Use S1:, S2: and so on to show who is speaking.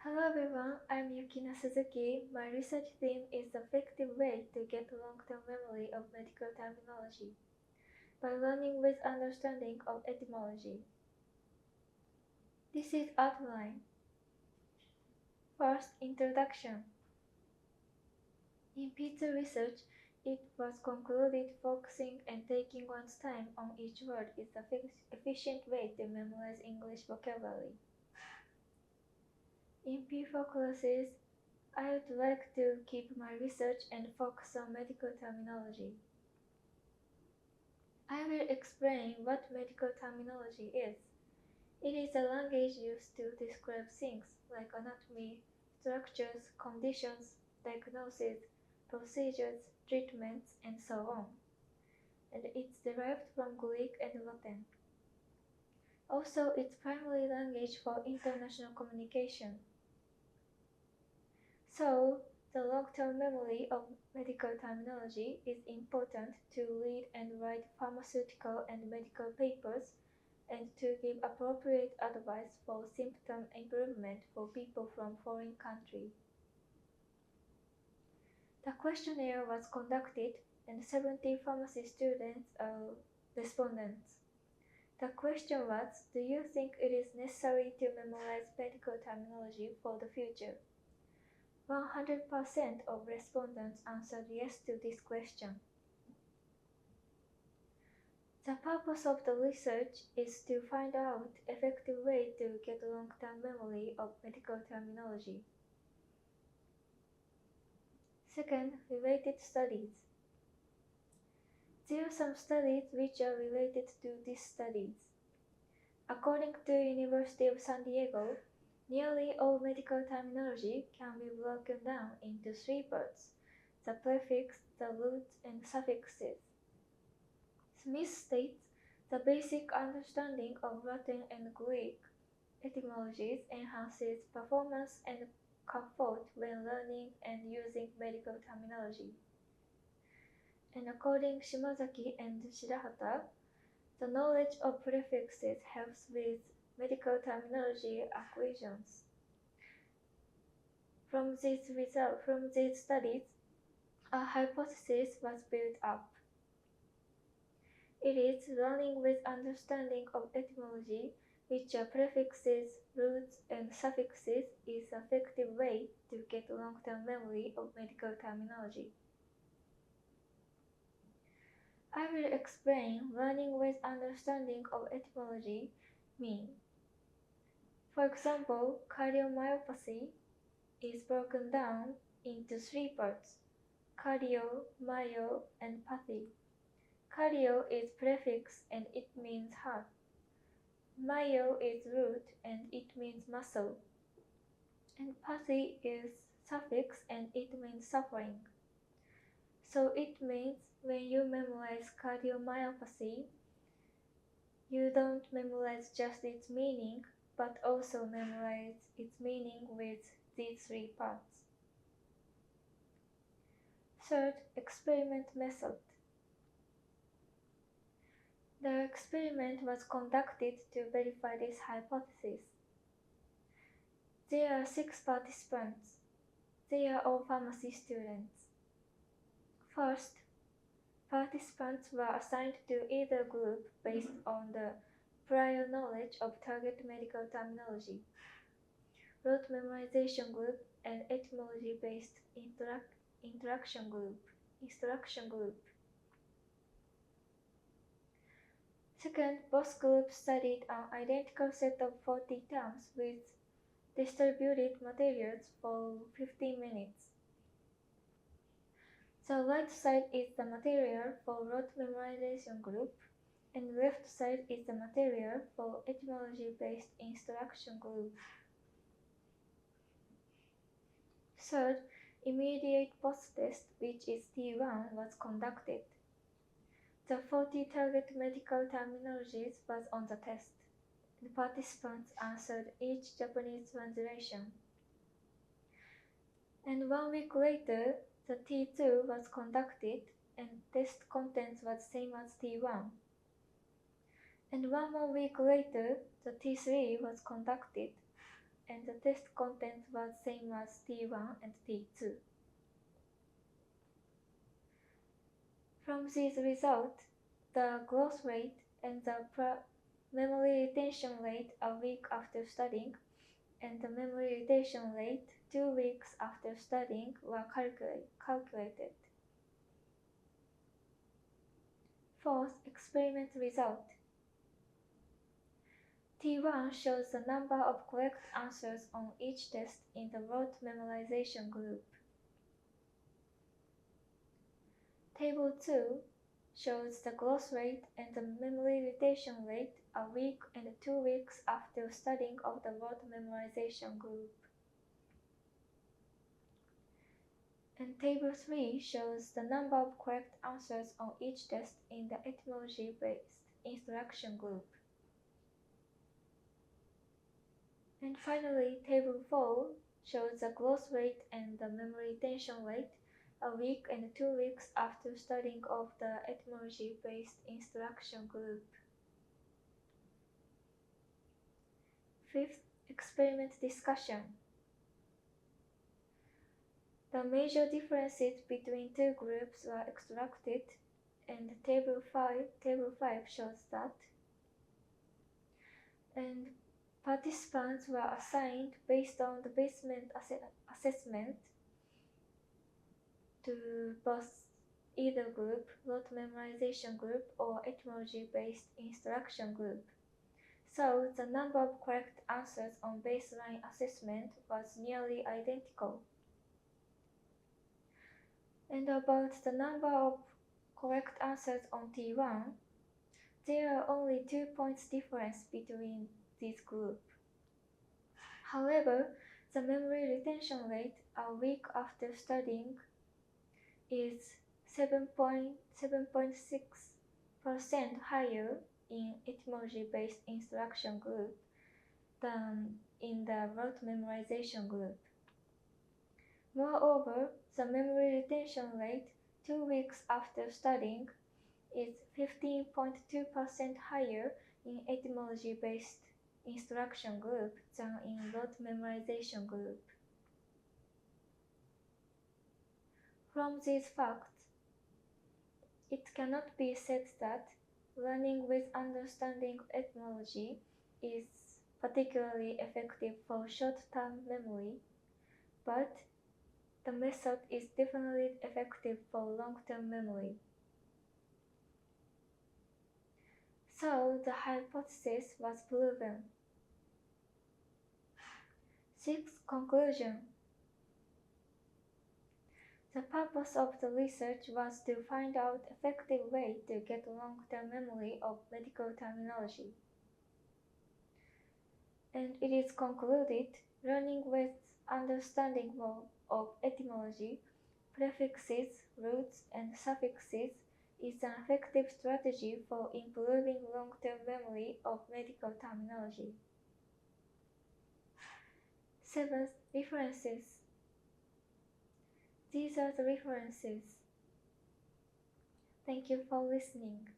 S1: Hello everyone, I'm Yukina Suzuki. My research theme is the effective way to get long-term memory of medical terminology by learning with understanding of etymology. This is outline. First, introduction. In P2 research, it was concluded focusing and taking one's time on each word is the efficient way to memorize English vocabulary. In P4 classes, I would like to keep my research and focus on medical terminology. I will explain what medical terminology is. It is a language used to describe things like anatomy, structures, conditions, diagnosis, procedures, treatments, and so on. And it's derived from Greek and Latin. Also, it's primary language for international communication. So, the long-term memory of medical terminology is important to read and write pharmaceutical and medical papers and to give appropriate advice for symptom improvement for people from foreign countries. The questionnaire was conducted and 70 pharmacy students are respondents. The question was, do you think it is necessary to memorize medical terminology for the future? 100% of respondents answered yes to this question. The purpose of the research is to find out effective way to get long-term memory of medical terminology. Second, related studies. There are some studies which are related to these studies. According to University of San Diego, nearly all medical terminology can be broken down into three parts: the prefix, the roots, and suffixes. Smith states the basic understanding of Latin and Greek etymologies enhances performance and comfort when learning and using medical terminology. And according to Shimazaki and Shirahata, the knowledge of prefixes helps with medical terminology acquisitions. From these studies, a hypothesis was built up. It is learning with understanding of etymology, which are prefixes, roots, and suffixes, is an effective way to get long-term memory of medical terminology. I will explain learning with understanding of etymology mean. For example, cardiomyopathy is broken down into three parts: cardio, myo, and pathy. Cardio is prefix and it means heart. Myo is root and it means muscle. And pathy is suffix and it means suffering. So it means when you memorize cardiomyopathy, you don't memorize just its meaning, but also memorize its meaning with these three parts. Third, experiment method. The experiment was conducted to verify this hypothesis. There are 6 participants. They are all pharmacy students. First, participants were assigned to either group based on the prior knowledge of target medical terminology, rote memorization group, and etymology-based instruction group. Second, both groups studied an identical set of 40 terms with distributed materials for 15 minutes. The right side is the material for rote memorization group, and left side is the material for etymology-based instruction group. Third, immediate post-test, which is T1, was conducted. The 40 target medical terminologies was on the test. The participants answered each Japanese translation. And 1 week later, the T2 was conducted and test contents was same as T1. And 1 more week later, the T3 was conducted. and the test content was same as T1 and T2. From these results, the growth rate and the memory retention rate a week after studying and the memory retention rate 2 weeks after studying were calculated. Fourth, experiment result. T1 shows the number of correct answers on each test in the rote memorization group. Table 2 shows the growth rate and the memory retention rate a week and 2 weeks after studying of the rote memorization group. And Table 3 shows the number of correct answers on each test in the etymology-based instruction group. And finally, Table 4 shows the growth rate and the memory retention rate a week and 2 weeks after studying of the etymology-based instruction group. Fifth, experiment discussion. The major differences between two groups were extracted, and Table 5 shows that. And participants were assigned based on the basement assessment to both either group, rote memorization group or etymology-based instruction group. So the number of correct answers on baseline assessment was nearly identical. And about the number of correct answers on T1, there are only 2 points difference between these groups. However, the memory retention rate a week after studying is 7.6% higher in etymology-based instruction group than in the rote memorization group. Moreover, the memory retention rate 2 weeks after studying is 15.2% higher in etymology-based instruction group than in rote memorization group. From these facts, it cannot be said that learning with understanding etymology is particularly effective for short-term memory, but the method is definitely effective for long-term memory. So the hypothesis was proven. Sixth conclusion. The purpose of the research was to find out effective way to get long-term memory of medical terminology. And it is concluded learning with understanding of etymology, prefixes, roots, and suffixes is an effective strategy for improving long-term memory of medical terminology. Seventh, references. These are the references. Thank you for listening.